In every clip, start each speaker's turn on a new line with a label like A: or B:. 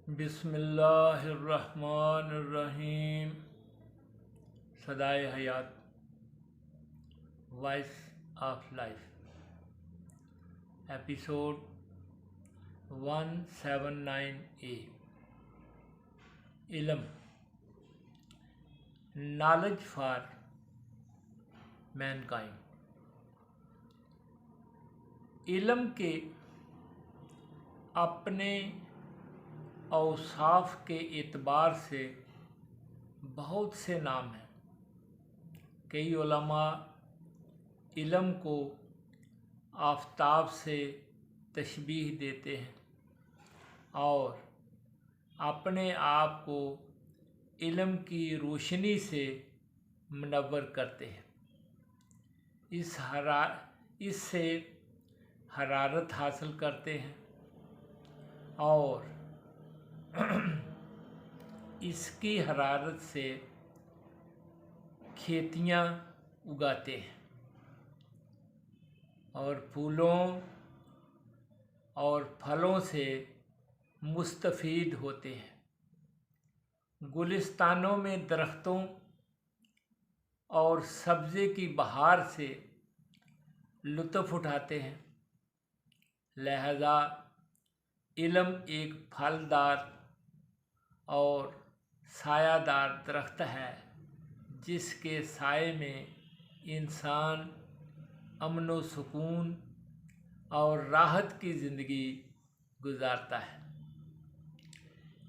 A: बिस्मिल्लाहिर्रहमानिर्रहीम। सदाए हयात, voice of life, episode 179A। इल्म, नॉलेज फॉर मैनकाइंड। इल्म के अपने औसाफ के एतबार से बहुत से नाम हैं। कई उलमा इल्म को आफताब से तशबीह देते हैं और अपने आप को इल्म की रोशनी से मुनव्वर करते हैं। इससे हरारत हासिल करते हैं और इसकी हरारत से खेतियाँ उगाते हैं और फूलों और फलों से मुस्तफ़ीद होते हैं। गुलिस्तानों में दरख्तों और सब्ज़े की बहार से लुत्फ़ उठाते हैं। लिहाजा इल्म एक फलदार और सायादार दरख्त है जिसके साए में इंसान अमन व सुकून और राहत की ज़िंदगी गुजारता है।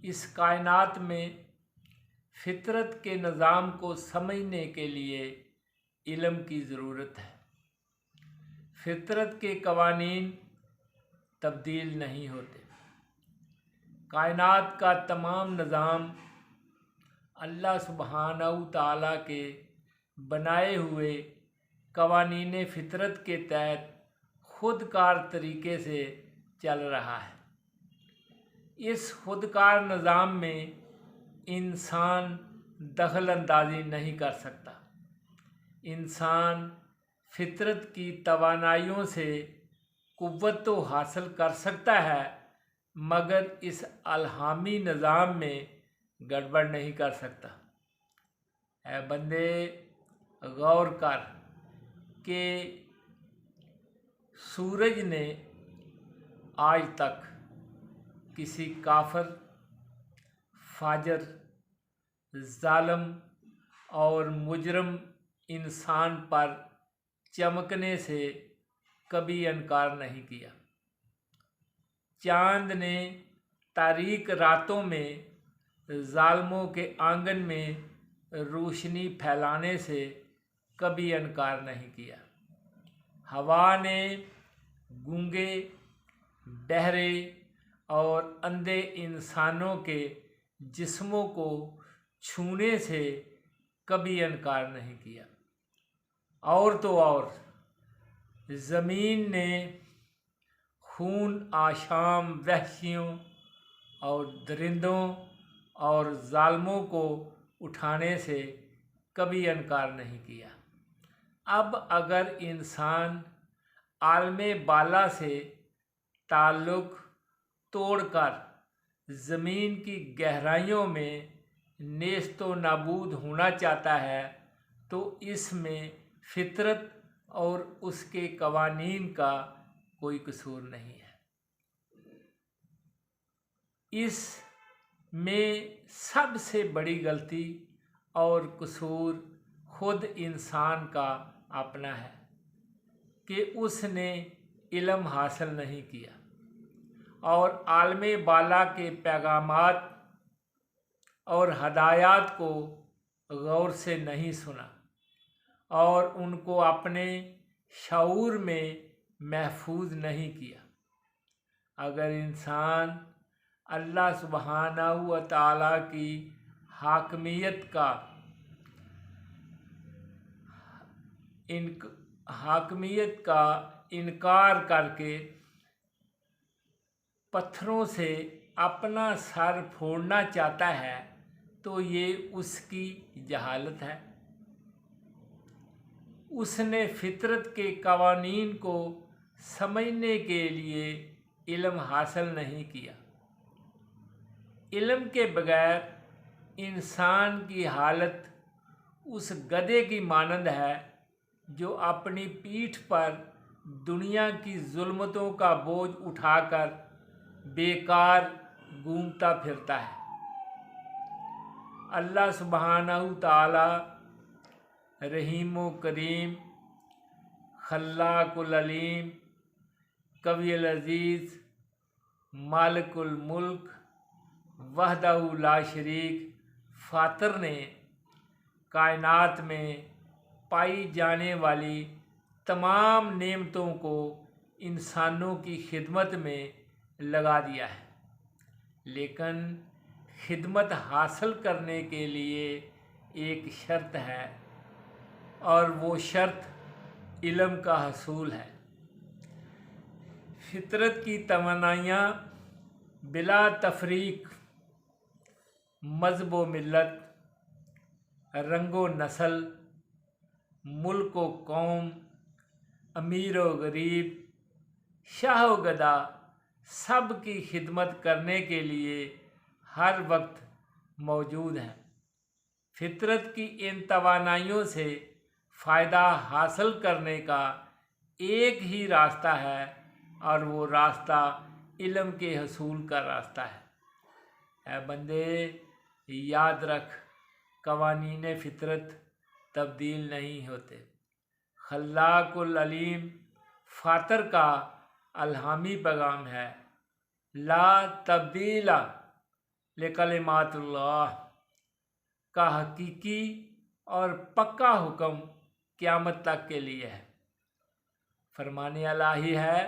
A: इस कायनात में फितरत के निज़ाम को समझने के लिए इल्म की ज़रूरत है। फितरत के कवानीन तब्दील नहीं होते। कायनात का तमाम निज़ाम अल्लाह सुब्हानहू तआला के बनाए हुए कवानीन फितरत के तहत खुदकार तरीके से चल रहा है। इस खुदकार निज़ाम में इंसान दखल अंदाज़ी नहीं कर सकता। इंसान फितरत की तवानाइयों से कुव्वत तो हासिल कर सकता है मगर इस अलहामी निज़ाम में गड़बड़ नहीं कर सकता। ऐ बंदे, गौर कर कि सूरज ने आज तक किसी काफिर, फाजर, जालिम और मुजरम इंसान पर चमकने से कभी इनकार नहीं किया। चाँद ने तारीक रातों में जालिमों के आंगन में रोशनी फैलाने से कभी इनकार नहीं किया। हवा ने गूंगे, बहरे और अंधे इंसानों के जिस्मों को छूने से कभी इनकार नहीं किया। और तो और ज़मीन ने खून आशाम वहशियों और दरिंदों और जालिमों को उठाने से कभी इनकार नहीं किया। अब अगर इंसान आलमे बाला से ताल्लुक़ तोड़कर ज़मीन की गहराइयों में नेस्तो नाबूद होना चाहता है तो इसमें फितरत और उसके कवानीन का कोई कसूर नहीं है। इसमें सबसे बड़ी गलती और कसूर खुद इंसान का अपना है कि उसने इल्म हासिल नहीं किया और आलमे बाला के पैगामात और हदायत को गौर से नहीं सुना और उनको अपने शऊर में महफूज नहीं किया। अगर इंसान अल्लाह सुब्हानहू व तआला की हाकमियत का इनकार करके पत्थरों से अपना सर फोड़ना चाहता है तो ये उसकी जहालत है। उसने फितरत के कवानीन को समझने के लिए इल्म हासिल नहीं किया। علم کے بغیر انسان کی حالت اس گدھے کی مانند ہے جو اپنی پیٹھ پر دنیا کی ظلمتوں کا بوجھ اٹھا کر بیکار گھومتا پھرتا ہے۔ اللہ سبحانہ تعالی رحیم و کریم، خلاق العلیم، قوی العزیز، مالک الملک، وحدہ لا شریک فاطر نے کائنات میں پائی جانے والی تمام نعمتوں کو انسانوں کی خدمت میں لگا دیا ہے، لیکن خدمت حاصل کرنے کے لیے ایک شرط ہے، اور وہ شرط علم کا حصول ہے۔ فطرت کی توانائیاں بلا تفریق، مذہب و ملت، رنگ و نسل، ملک و قوم، امیر و غریب، شاہ و گدا، سب کی خدمت کرنے کے لیے ہر وقت موجود ہیں۔ فطرت کی ان توانائیوں سے فائدہ حاصل کرنے کا ایک ہی راستہ ہے، اور وہ راستہ علم کے حصول کا راستہ ہے۔ اے بندے، یاد رکھ، قوانین فطرت تبدیل نہیں ہوتے۔ خلاق العلیم فاطر کا الہامی پیغام ہے، لا تبدیل لکلمات اللہ کا حقیقی اور پکا حکم قیامت تک کے لیے ہے۔ فرمان الہی ہے،